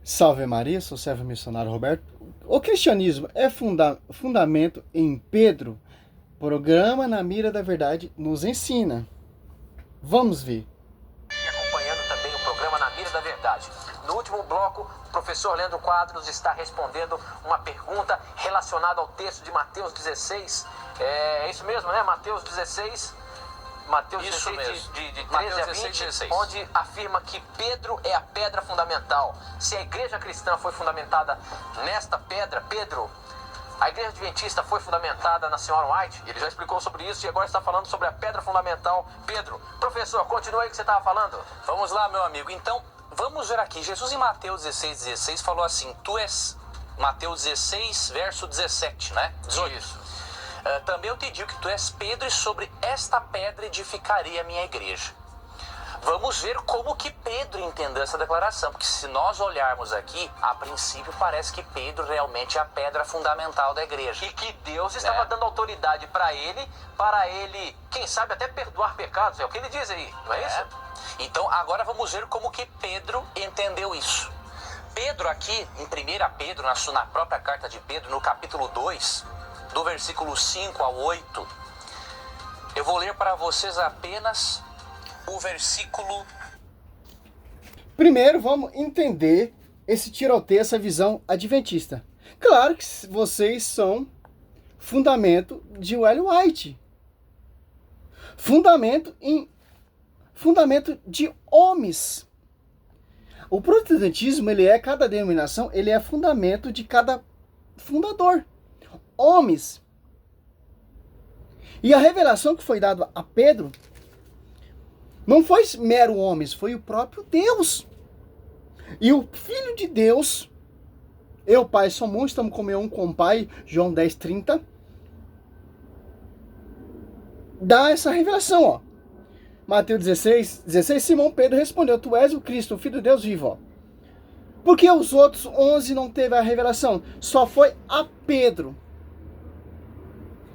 Salve Maria, sou o servo missionário Roberto. O cristianismo é fundamento em Pedro. Programa Na Mira da Verdade nos ensina. Vamos ver. E acompanhando também o programa Na Mira da Verdade. No último bloco, o professor Leandro Quadros está respondendo uma pergunta relacionada ao texto de Mateus 16. É isso mesmo, né? Mateus 16. Mateus Isso 16, mesmo. de 13 Mateus a 16, 20, 16. onde afirma que Pedro é a pedra fundamental. Se a igreja cristã foi fundamentada nesta pedra, Pedro, a igreja adventista foi fundamentada na Senhora White, ele já explicou sobre isso e agora está falando sobre a pedra fundamental. Pedro, professor, continua aí que você estava falando. Vamos lá, meu amigo. Então, vamos ver aqui. Jesus em Mateus 16 falou assim, tu és... Mateus 16, verso 17, né? 18. Isso. Também eu te digo que tu és Pedro e sobre esta pedra edificarei a minha igreja. Vamos ver como que Pedro entendeu essa declaração, porque se nós olharmos aqui, a princípio parece que Pedro realmente é a pedra fundamental da igreja. E que Deus estava dando autoridade para ele, quem sabe até perdoar pecados, é o que ele diz aí, não é isso? Então agora vamos ver como que Pedro entendeu isso. Pedro aqui, em 1 Pedro, na própria carta de Pedro, no capítulo 2, do versículo 5 ao 8, eu vou ler para vocês apenas o versículo... Primeiro vamos entender esse tiroteio, essa visão adventista. Claro que vocês são fundamento de Ellen White. Fundamento de homens. O protestantismo, cada denominação, ele é fundamento de cada fundador. Homens. E a revelação que foi dada a Pedro não foi mero homens, foi o próprio Deus. E o Filho de Deus, eu, Pai, somos um, estamos como com o Pai, João 10:30, dá essa revelação, ó. Mateus 16, Simão Pedro respondeu, tu és o Cristo, o Filho de Deus vivo, ó. Porque os outros 11 não teve a revelação, só foi a Pedro.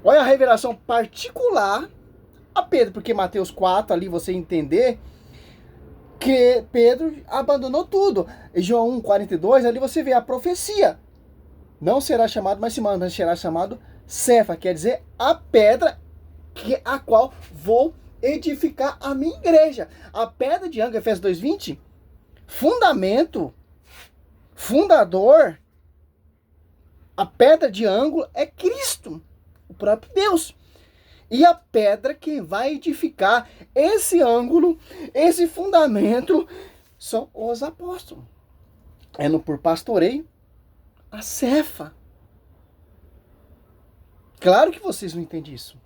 Olha a revelação particular a Pedro, porque Mateus 4, ali você entender que Pedro abandonou tudo. João 1:42, ali você vê a profecia. Não será chamado mais Simão, mas será chamado Cefa, quer dizer a pedra a qual vou edificar a minha igreja. A pedra de ângulo, Efésios 2:20, fundamento, fundador, a pedra de ângulo é Cristo, o próprio Deus. E a pedra que vai edificar esse ângulo, esse fundamento, são os apóstolos. É no por pastoreio, a Cefa. Claro que vocês não entendem isso.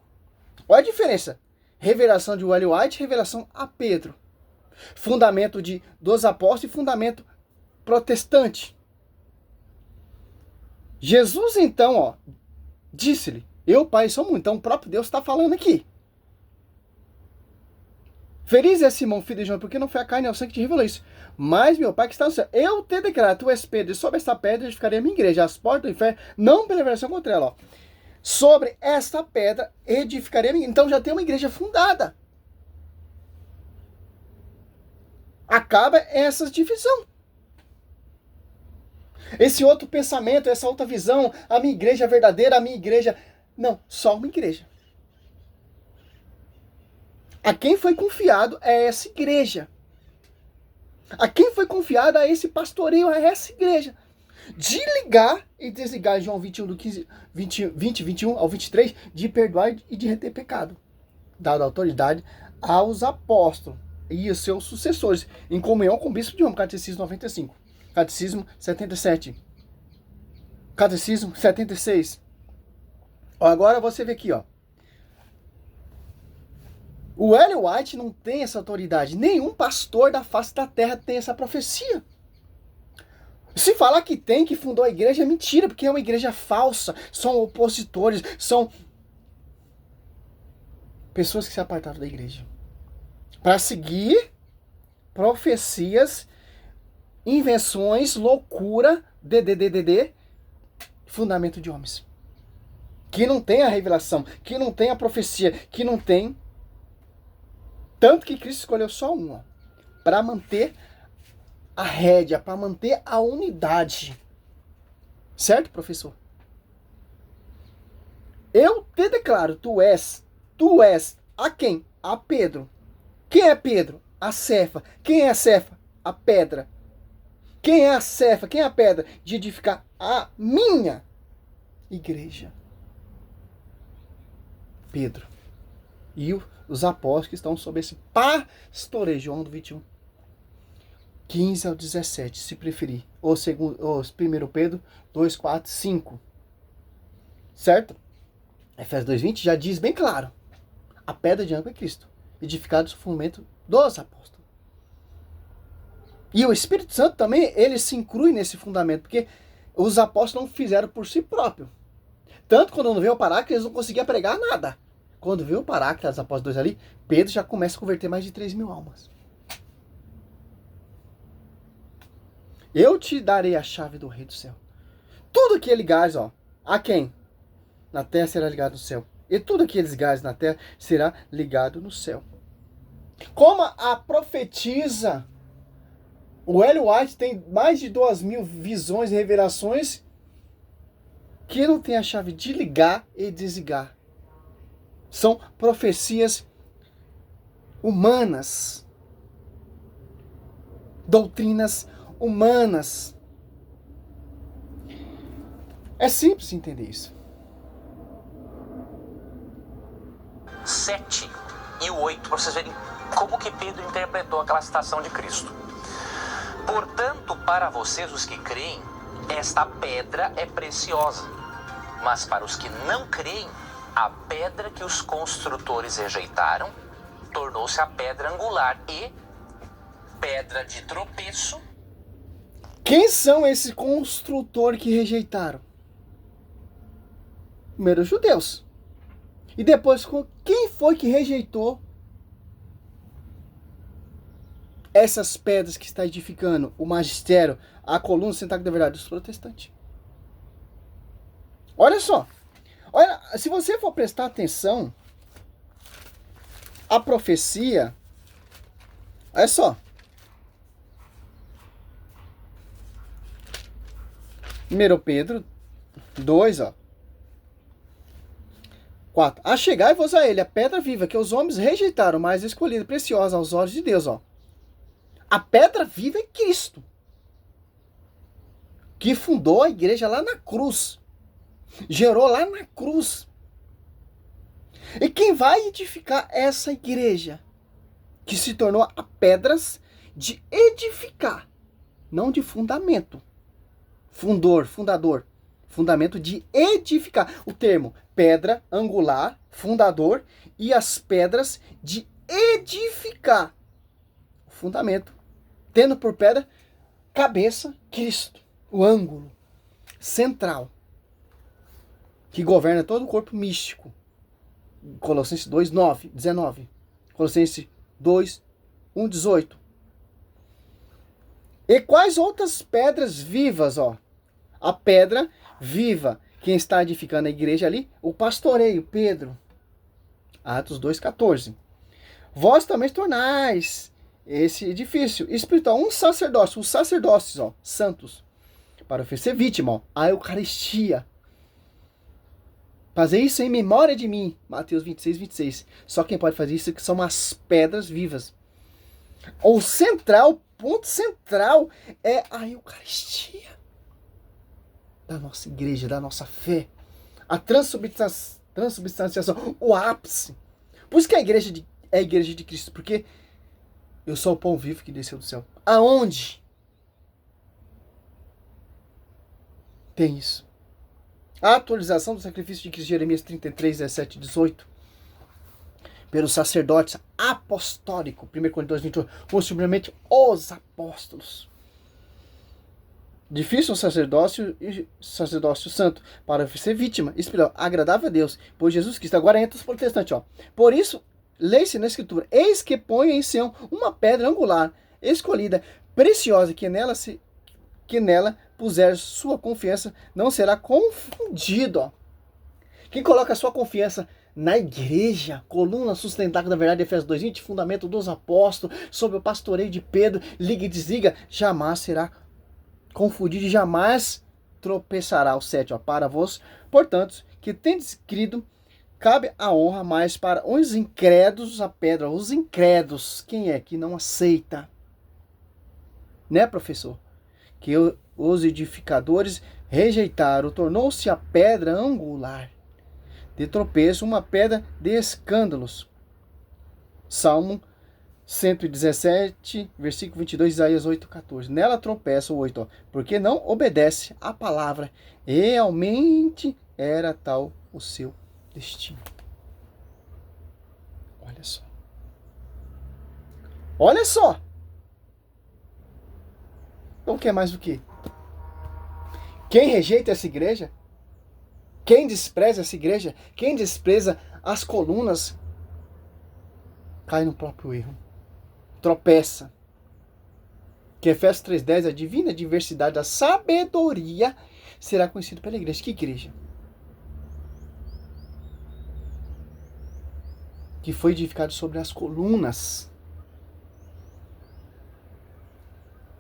Olha a diferença. Revelação de Ellen White, revelação a Pedro. Fundamento dos apóstolos e fundamento protestante. Jesus, então, ó, disse-lhe, eu, Pai, somos um. Então o próprio Deus está falando aqui. Feliz é Simão, filho de João, porque não foi a carne e o sangue que te revelou isso. Mas meu Pai que está no céu, eu te declaro, tu és Pedro, e sobre esta pedra edificarei a minha igreja. As portas do inferno não prevalecerão contra ela. Ó. Sobre esta pedra edificarei a minha igreja. Então já tem uma igreja fundada. Acaba essa divisão. Esse outro pensamento, essa outra visão, a minha igreja verdadeira, a minha igreja... Não, só uma igreja. A quem foi confiado é essa igreja. A quem foi confiado é esse pastoreio, é essa igreja. De ligar e desligar, João 21, do 21 ao 23, de perdoar e de reter pecado. Dado autoridade aos apóstolos e os seus sucessores, em comunhão com o bispo de Roma, Catecismo 95, Catecismo 77, Catecismo 76. Agora você vê aqui, ó. O Ellen White não tem essa autoridade. Nenhum pastor da face da terra tem essa profecia. Se falar que tem, que fundou a igreja, é mentira, porque é uma igreja falsa. São opositores, são pessoas que se apartaram da igreja para seguir profecias, invenções, loucura, fundamento de homens. Que não tem a revelação, que não tem a profecia, que não tem... Tanto que Cristo escolheu só uma, para manter a rédea, para manter a unidade. Certo, professor? Eu te declaro, tu és a quem? A Pedro. Quem é Pedro? A Cefa. Quem é a Cefa? A pedra. Quem é a Cefa? Quem é a pedra? De edificar a minha igreja. Pedro. E os apóstolos que estão sob esse pastoreio. João 21. 15 ao 17, se preferir. Ou 1 Pedro 2, 4, 5. Certo? Efésios 2,20 já diz bem claro. A pedra de ângulo é Cristo. Edificado sobre o fundamento dos apóstolos. E o Espírito Santo também, ele se inclui nesse fundamento. Porque os apóstolos não fizeram por si próprios. Tanto quando não veio o Paráclito, eles não conseguiam pregar nada. Quando veio o Paráclito, os apóstolos ali, Pedro já começa a converter mais de 3.000 almas. Eu te darei a chave do rei do céu. Tudo que ligares, a quem? Na terra será ligado no céu. E tudo que ligares na terra será ligado no céu. Como a profetiza, o Ellen White tem mais de 2.000 visões e revelações que não tem a chave de ligar e desligar. São profecias humanas. Doutrinas humanas. É simples entender isso. 7 e o 8, para vocês verem como que Pedro interpretou aquela citação de Cristo. Portanto, para vocês, os que creem, esta pedra é preciosa. Mas para os que não creem, a pedra que os construtores rejeitaram tornou-se a pedra angular e pedra de tropeço. Quem são esses construtores que rejeitaram? Primeiro os judeus. E depois, quem foi que rejeitou essas pedras que está edificando? O magistério, a coluna, o cenáculo da verdade, os protestantes. Olha só. Olha, se você for prestar atenção, a profecia, olha só. 1 Pedro 2, 4. Achegai-vos a ele, a pedra viva, que os homens rejeitaram, mas escolhida, preciosa aos olhos de Deus. A pedra viva é Cristo, que fundou a igreja lá na cruz. Gerou lá na cruz. E quem vai edificar essa igreja? Que se tornou a pedras de edificar, não de fundamento. Fundador. Fundamento de edificar. O termo pedra, angular, fundador e as pedras de edificar. O fundamento. Tendo por pedra, cabeça, Cristo. O ângulo central. Que governa todo o corpo místico. Colossenses 2, 9, 19. Colossenses 2, 1, 18. E quais outras pedras vivas, A pedra viva. Quem está edificando a igreja ali? O pastoreio, Pedro. Atos 2, 14. Vós também tornais esse edifício espiritual um sacerdócio. Os sacerdócios, santos. Para oferecer vítima, a Eucaristia. Fazer isso em memória de mim. Mateus 26, 26. Só quem pode fazer isso que são as pedras vivas. O ponto central é a Eucaristia. Da nossa igreja, da nossa fé. A transubstanciação, o ápice. Por isso que a igreja é a igreja de Cristo. Porque eu sou o pão vivo que desceu do céu. Aonde tem isso? A atualização do sacrifício de Cristo, Jeremias 33, 17 e 18. Pelos sacerdotes apostólicos, 1 Coríntios 28, possivelmente os apóstolos. Difícil o sacerdócio e sacerdócio santo para ser vítima, espiritual, agradável a Deus, pois Jesus Cristo. Agora entra os protestantes, Por isso, lê-se na Escritura, eis que põe em Sião uma pedra angular, escolhida, preciosa, que nela puser sua confiança, não será confundido. Quem coloca a sua confiança na igreja, coluna sustentáculo da verdade, Efésios 2:20, fundamento dos apóstolos, sob o pastoreio de Pedro, liga e desliga, jamais será confundido e jamais tropeçará. O 7, para vós, portanto, que tendes crido, cabe a honra mais para os incrédulos a pedra. Os incrédulos, quem é que não aceita? Né, professor? Que os edificadores rejeitaram, tornou-se a pedra angular de tropeço, uma pedra de escândalos. Salmo 117, versículo 22, Isaías 8:14. Nela tropeça o 8, porque não obedece à palavra. Realmente era tal o seu destino. Olha só. Olha só. Então quer mais do que? Quem rejeita essa igreja, quem despreza essa igreja, quem despreza as colunas, cai no próprio erro. Tropeça. Que Efésios 3:10, a divina diversidade da sabedoria será conhecido pela igreja. Que igreja? Que foi edificado sobre as colunas.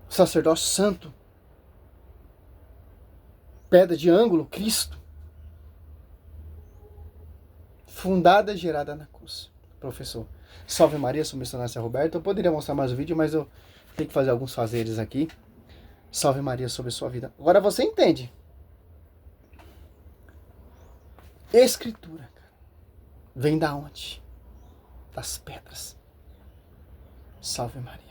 Sacerdócio santo. Pedra de ângulo, Cristo. Fundada e gerada na cruz. Professor, salve Maria, sou missionário Roberto. Eu poderia mostrar mais o vídeo, mas eu tenho que fazer alguns fazeres aqui. Salve Maria sobre a sua vida. Agora você entende. Escritura, cara, vem da onde? Das pedras. Salve Maria.